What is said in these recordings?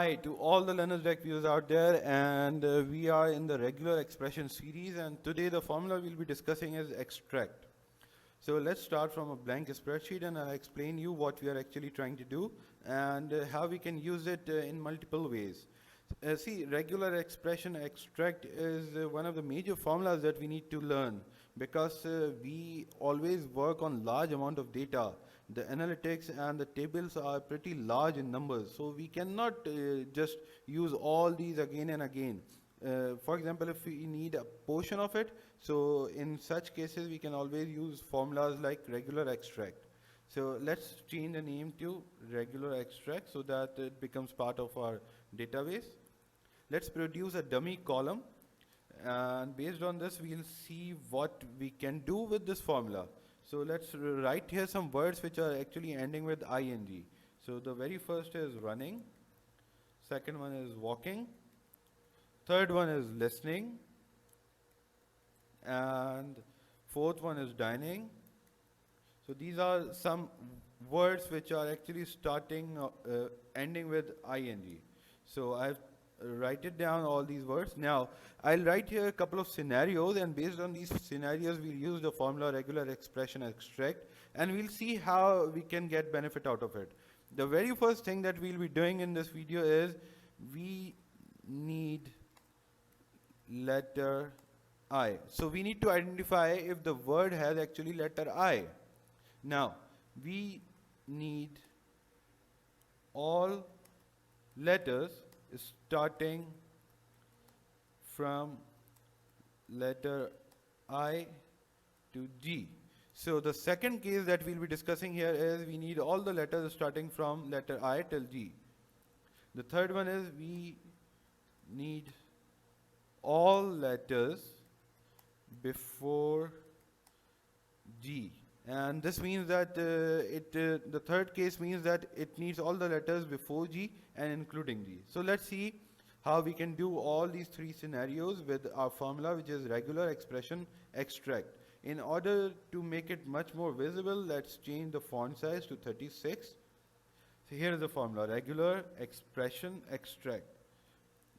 Hi to all the learners deck viewers out there, and we are in the regular expression series, and today the formula we'll be discussing is extract. So let's start from a blank spreadsheet and I'll explain you what we are actually trying to do and how we can use it in multiple ways. See, regular expression extract is one of the major formulas that we need to learn because we always work on large amount of data. The analytics and the tables are pretty large in numbers, so we cannot just use all these again and again. For example, if we need a portion of it, so in such cases we can always use formulas like regular extract. So let's change the name to regular extract so that it becomes part of our database. Let's produce a dummy column, and based on this we'll see what we can do with this formula. So let's write here some words which are actually ending with ing. So the very first is running, second one is walking, third one is listening, and fourth one is dining. So these are some words which are actually ending with ing. So I've write it down all these words. Now I'll write here a couple of scenarios, and based on these scenarios we'll use the formula regular expression extract, and we'll see how we can get benefit out of it. The very first thing that we'll be doing in this video is we need letter I. So we need to identify if the word has actually letter I. Now we need all letters starting from letter I to G. So the second case that we'll be discussing here is we need all the letters starting from letter I till G. The third one is we need all letters before G. And this means that the third case means that it needs all the letters before G and including G. So let's see how we can do all these three scenarios with our formula, which is regular expression extract. In order to make it much more visible, let's change the font size to 36. So here is the formula, regular expression extract.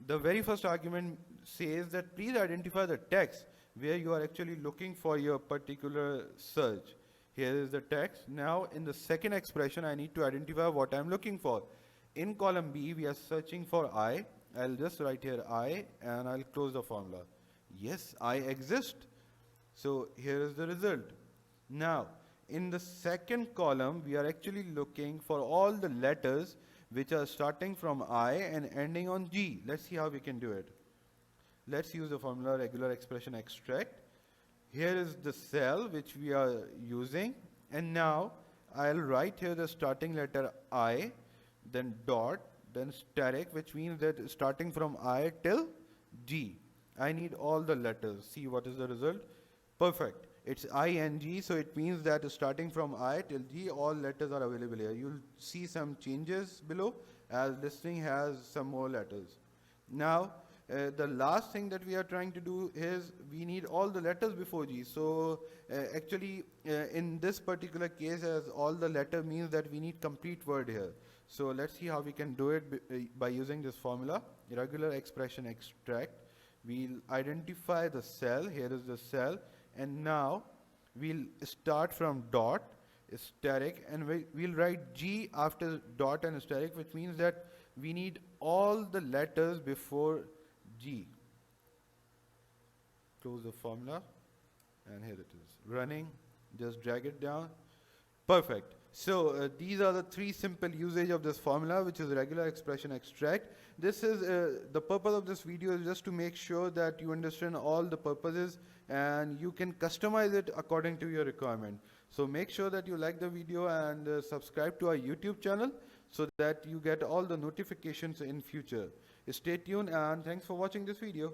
The very first argument says that please identify the text where you are actually looking for your particular search. Here is the text. Now in the second expression I need to identify what I'm looking for. In column B we are searching for I. I'll just write here I and I'll close the formula. Yes, I exist. So here is the result. Now in the second column we are actually looking for all the letters which are starting from I and ending on G. Let's see how we can do it. Let's use the formula regular expression extract. Here is the cell which we are using, and now I'll write here the starting letter I, then dot, then steric, which means that starting from I till G. I need all the letters. See what is the result? Perfect. It's ing, so it means that starting from I till G, all letters are available here. You'll see some changes below as listening has some more letters. Now the last thing that we are trying to do is we need all the letters before G. So actually in this particular case, as all the letter means that we need complete word here. So let's see how we can do it by using this formula, regular expression extract. We'll identify the cell. Here is the cell, and now we'll start from dot, asterisk, and we'll write G after dot and asterisk, which means that we need all the letters before G. Close the formula, and here it is. Running, just drag it down. Perfect. So these are the three simple usage of this formula, which is regular expression extract. This is the purpose of this video is just to make sure that you understand all the purposes and you can customize it according to your requirement. So make sure that you like the video and subscribe to our YouTube channel so that you get all the notifications in future. Stay tuned and thanks for watching this video.